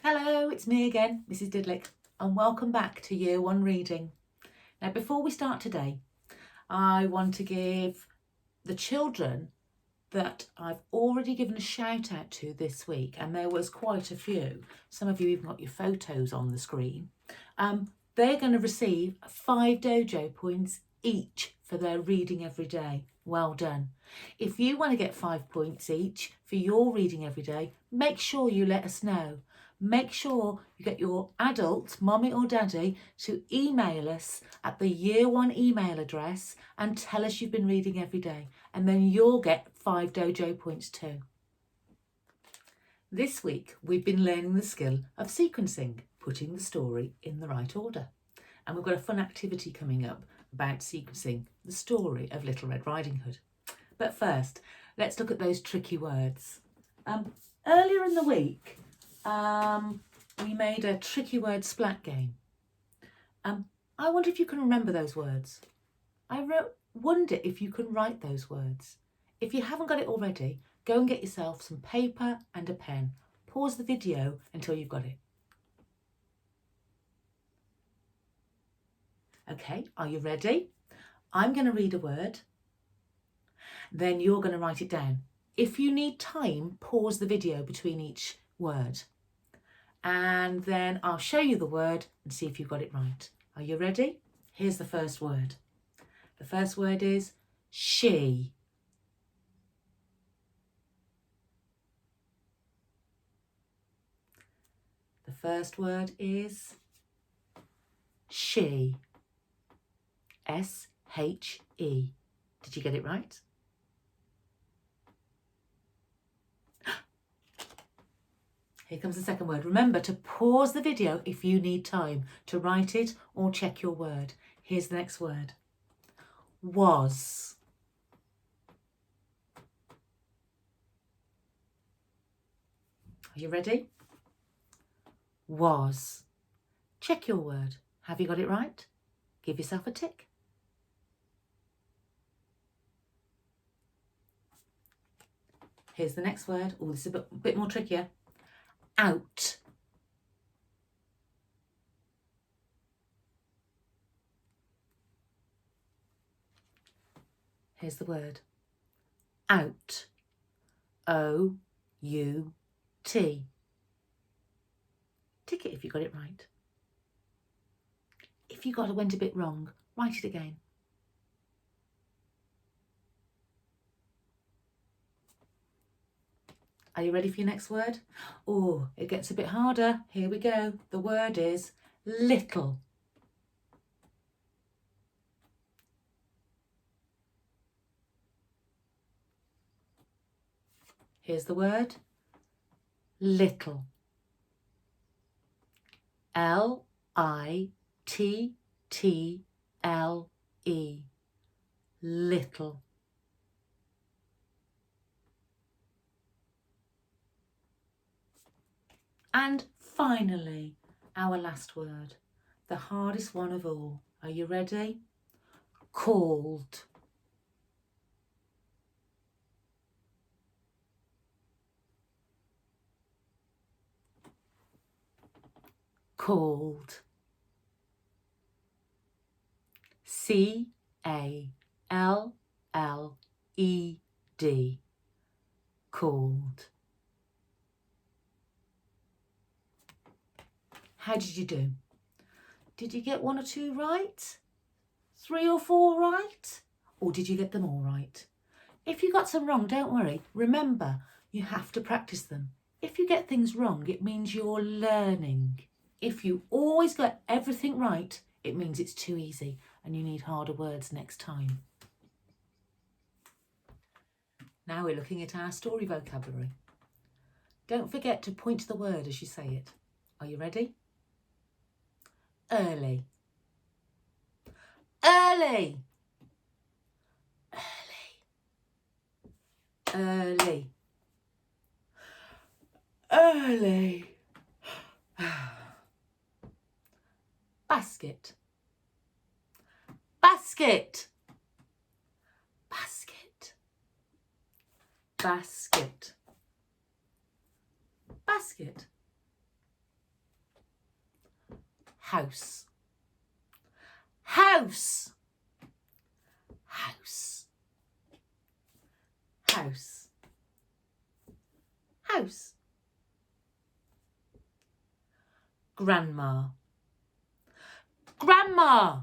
Hello, it's me again, Mrs. Didlick, and welcome back to Year 1 Reading. Now, before we start today, I want to give the children that I've already given a shout out to this week, and there was quite a few. Some of you even got your photos on the screen. They're going to receive 5 dojo points each for their reading every day. Well done. If you want to get 5 points each for your reading every day, make sure you let us know. Make sure you get your adult, mummy or daddy, to email us at the Year 1 email address and tell us you've been reading every day, and then you'll get 5 dojo points too. This week we've been learning the skill of sequencing, putting the story in the right order. And we've got a fun activity coming up about sequencing the story of Little Red Riding Hood. But first, let's look at those tricky words. Earlier in the week, we made a tricky word splat game. I wonder if you can remember those words. I wonder if you can write those words. If you haven't got it already, go and get yourself some paper and a pen. Pause the video until you've got it. Okay, are you ready? I'm going to read a word. Then you're going to write it down. If you need time, pause the video between each word. And then I'll show you the word and see if you've got it right. Are you ready? Here's the first word. The first word is she. The first word is she. S-H-E. Did you get it right? Here comes the second word. Remember to pause the video if you need time to write it or check your word. Here's the next word. Was. Are you ready? Was. Check your word. Have you got it right? Give yourself a tick. Here's the next word. Oh, this is a bit more trickier. Out. Here's the word. Out. O-U-T. Tick it if you got it right. If you went a bit wrong, write it again. Are you ready for your next word? Oh, it gets a bit harder. Here we go. The word is little. Here's the word. Little. L-I-T-T-L-E. Little. And finally, our last word, the hardest one of all. Are you ready? Called. Called. C-A-L-L-E-D. Called. How did you do? Did you get 1 or 2 right? 3 or 4 right? Or did you get them all right? If you got some wrong, don't worry. Remember, you have to practice them. If you get things wrong, it means you're learning. If you always got everything right, it means it's too easy and you need harder words next time. Now we're looking at our story vocabulary. Don't forget to point to the word as you say it. Are you ready? Early. Early. Early. Early. Basket. Basket. Basket. Basket. Basket. house. House. House. House. House. Grandma. Grandma.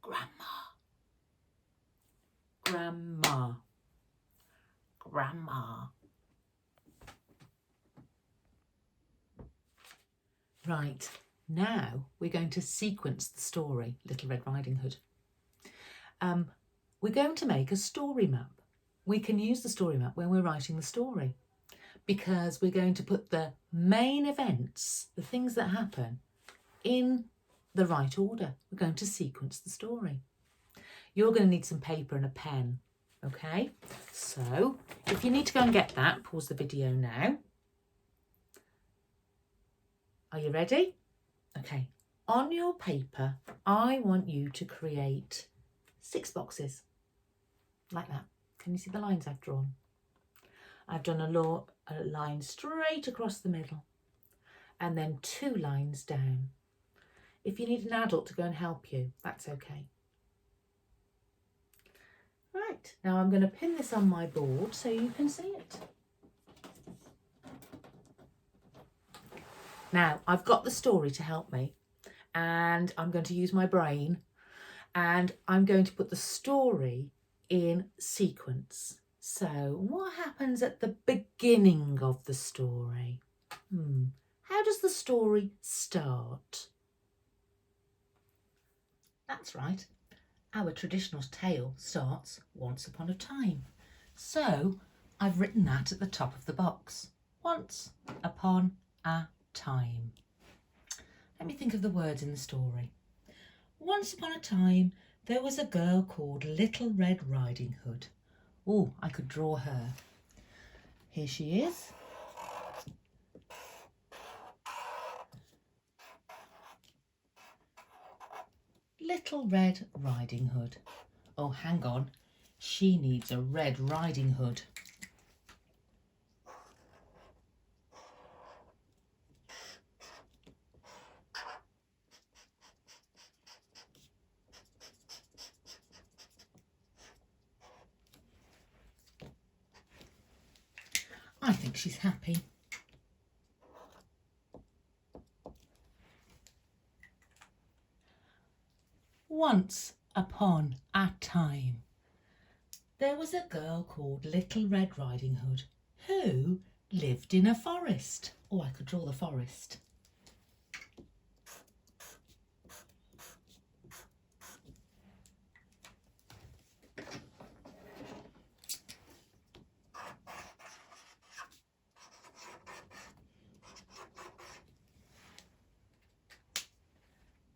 Grandma. Grandma. Grandma. Right, now we're going to sequence the story, Little Red Riding Hood. We're going to make a story map. We can use the story map when we're writing the story because we're going to put the main events, the things that happen, in the right order. We're going to sequence the story. You're going to need some paper and a pen, okay? So if you need to go and get that, pause the video now. Are you ready? Okay, on your paper, I want you to create 6 boxes, like that. Can you see the lines I've drawn? I've done a line straight across the middle and then 2 lines down. If you need an adult to go and help you, that's okay. Right, now I'm going to pin this on my board so you can see it. Now, I've got the story to help me and I'm going to use my brain and I'm going to put the story in sequence. So what happens at the beginning of the story? How does the story start? That's right. Our traditional tale starts once upon a time. So I've written that at the top of the box. Once upon a time. Let me think of the words in the story. Once upon a time, there was a girl called Little Red Riding Hood. Oh, I could draw her. Here she is. Little Red Riding Hood. Oh, hang on. She needs a red riding hood. I think she's happy. Once upon a time, there was a girl called Little Red Riding Hood who lived in a forest. Oh, I could draw the forest.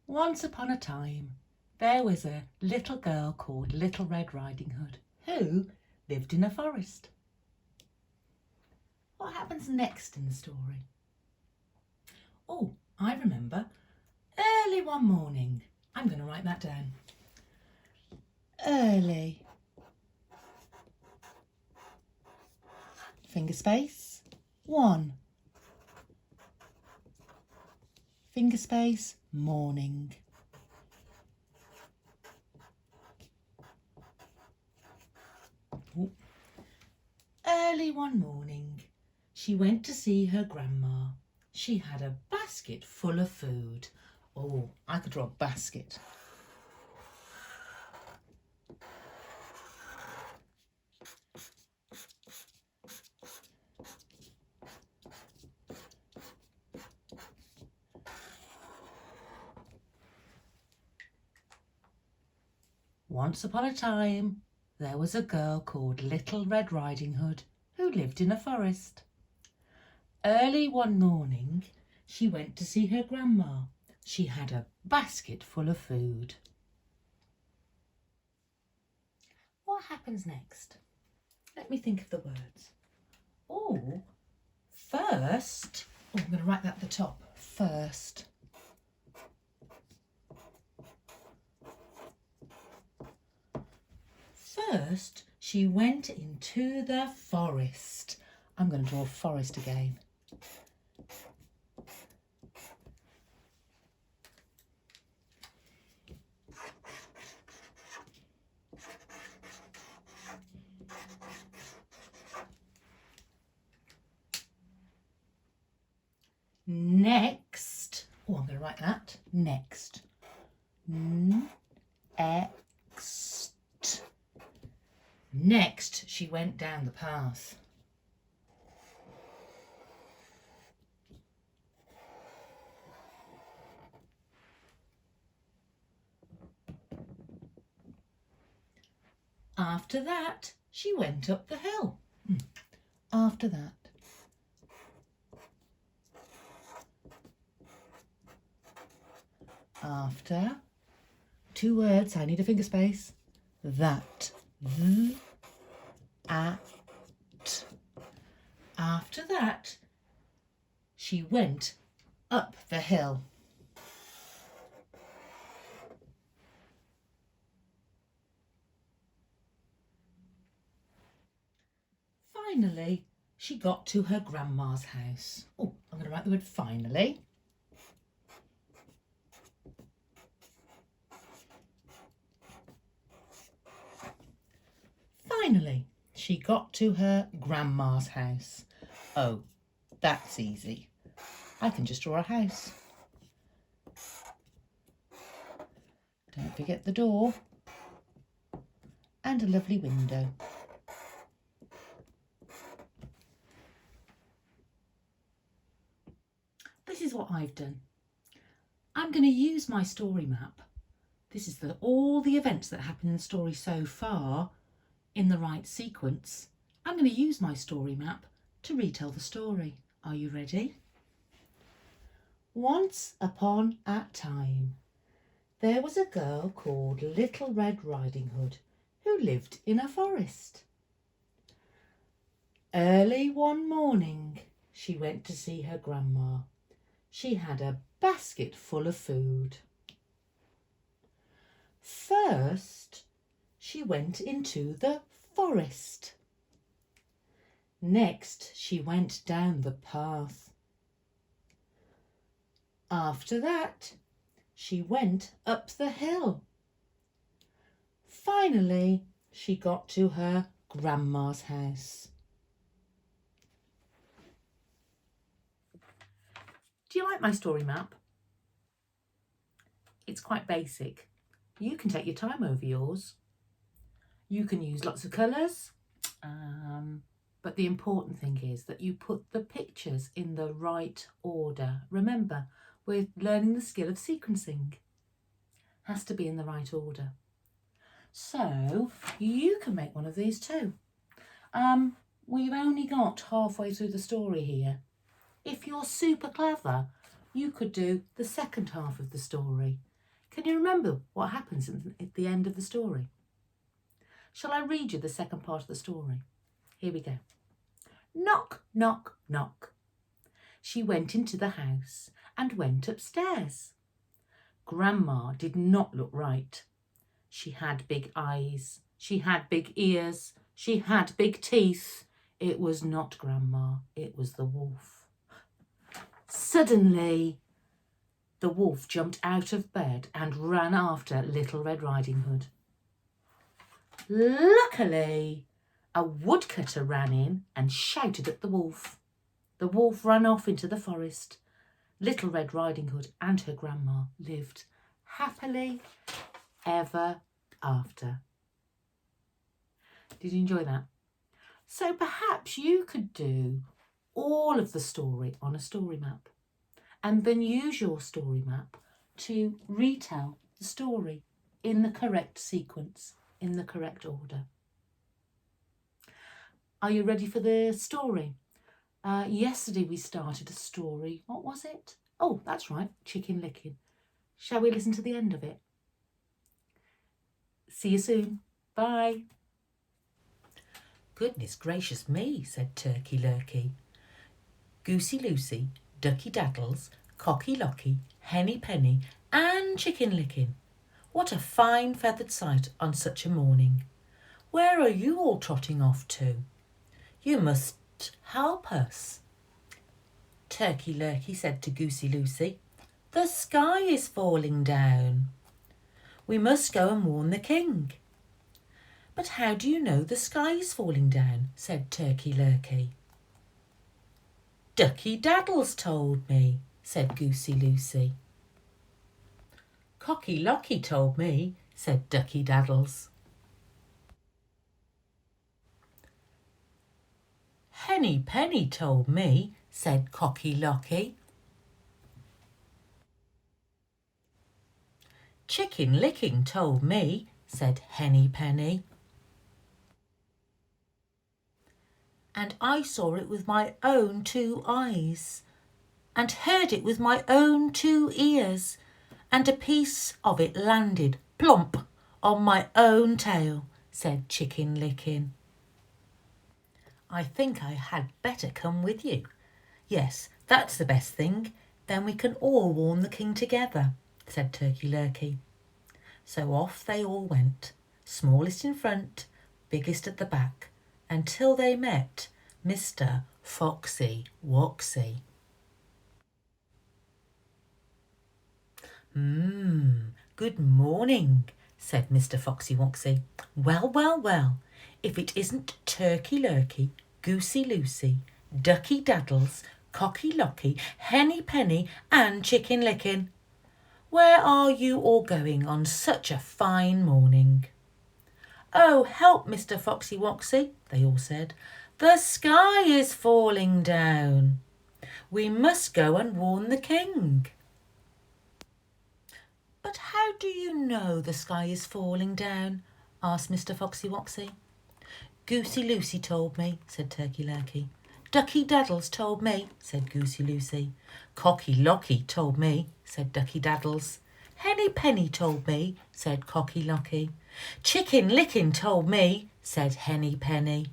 Once upon a time, there was a little girl called Little Red Riding Hood who lived in a forest. What happens next in the story? Oh, I remember. Early one morning. I'm going to write that down. Early. Finger space. 1. Finger space. Morning. Ooh. Early one morning, she went to see her grandma. She had a basket full of food. Oh, I could draw a basket. Once upon a time, there was a girl called Little Red Riding Hood who lived in a forest. Early one morning, she went to see her grandma. She had a basket full of food. What happens next? Let me think of the words. Oh, first, I'm going to write that at the top. First. First, she went into the forest. I'm going to draw a forest again. Next, oh, I'm going to write that. Next. Next, she went down the path. After that, she went up the hill. After that. After. 2 words, I need a finger space. That. At. After that, she went up the hill. Finally, she got to her grandma's house. Oh, I'm going to write the word finally. Finally, she got to her grandma's house. Oh, that's easy. I can just draw a house. Don't forget the door and a lovely window. This is what I've done. I'm going to use my story map. This is all the events that happen in the story so far in the right sequence. I'm going to use my story map to retell the story. Are you ready? Once upon a time, there was a girl called Little Red Riding Hood who lived in a forest. Early one morning, she went to see her grandma. She had a basket full of food. First, she went into the forest. Next, she went down the path. After that, she went up the hill. Finally, she got to her grandma's house. Do you like my story map? It's quite basic. You can take your time over yours. You can use lots of colours, but the important thing is that you put the pictures in the right order. Remember, we're learning the skill of sequencing. Has to be in the right order. So you can make one of these too. We've only got halfway through the story here. If you're super clever, you could do the second half of the story. Can you remember what happens at the end of the story? Shall I read you the second part of the story? Here we go. Knock, knock, knock. She went into the house and went upstairs. Grandma did not look right. She had big eyes. She had big ears. She had big teeth. It was not Grandma. It was the wolf. Suddenly, the wolf jumped out of bed and ran after Little Red Riding Hood. Luckily, a woodcutter ran in and shouted at the wolf. The wolf ran off into the forest. Little Red Riding Hood and her grandma lived happily ever after. Did you enjoy that? So perhaps you could do all of the story on a story map and then use your story map to retell the story in the correct sequence, in the correct order. Are you ready for the story? Yesterday we started a story. What was it? Oh, that's right, Chicken Licking. Shall we listen to the end of it? See you soon. Bye. Goodness gracious me, said Turkey Lurkey. Goosey Lucy, Ducky Daddles, Cocky Locky, Henny Penny and Chicken Licking. What a fine feathered sight on such a morning. Where are you all trotting off to? You must help us. Turkey Lurkey said to Goosey Lucy, the sky is falling down. We must go and warn the king. But how do you know the sky is falling down? Said Turkey Lurkey. Ducky Daddles told me, said Goosey Lucy. Cocky Locky told me, said Ducky Daddles. Henny Penny told me, said Cocky Locky. Chicken Licking told me, said Henny Penny. And I saw it with my own 2 eyes, and heard it with my own 2 ears, and a piece of it landed plump on my own tail, said Chicken Licking. I think I had better come with you. Yes, that's the best thing. Then we can all warn the king together, said Turkey Lurkey. So off they all went, smallest in front, biggest at the back, until they met Mr. Foxy Woxy. Good morning, said Mr. Foxy Woxy. Well, well, well, if it isn't Turkey Lurkey, Goosey Lucy, Ducky Daddles, Cocky Locky, Henny Penny and Chicken Licking. Where are you all going on such a fine morning? Oh, help, Mr. Foxy Woxy, they all said. The sky is falling down. We must go and warn the king. But how do you know the sky is falling down? Asked Mr. Foxy Woxy. Goosey Lucy told me, said Turkey Lurkey. Ducky Daddles told me, said Goosey Lucy. Cocky Locky told me, said Ducky Daddles. Henny Penny told me, said Cocky Locky. Chicken Licking told me, said Henny Penny.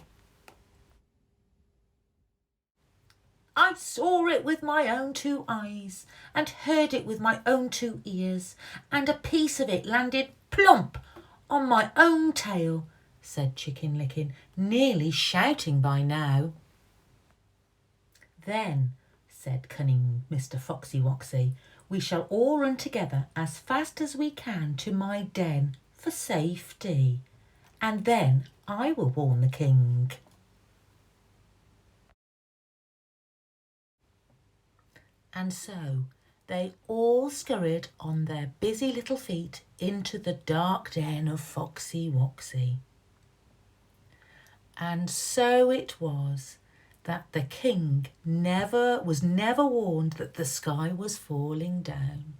I saw it with my own 2 eyes, and heard it with my own 2 ears, and a piece of it landed plump on my own tail, said Chicken Licking, nearly shouting by now. Then, said cunning Mr. Foxy Woxy, we shall all run together as fast as we can to my den for safety, and then I will warn the king. And so they all scurried on their busy little feet into the dark den of Foxy Woxy. And so it was that the king was never warned that the sky was falling down.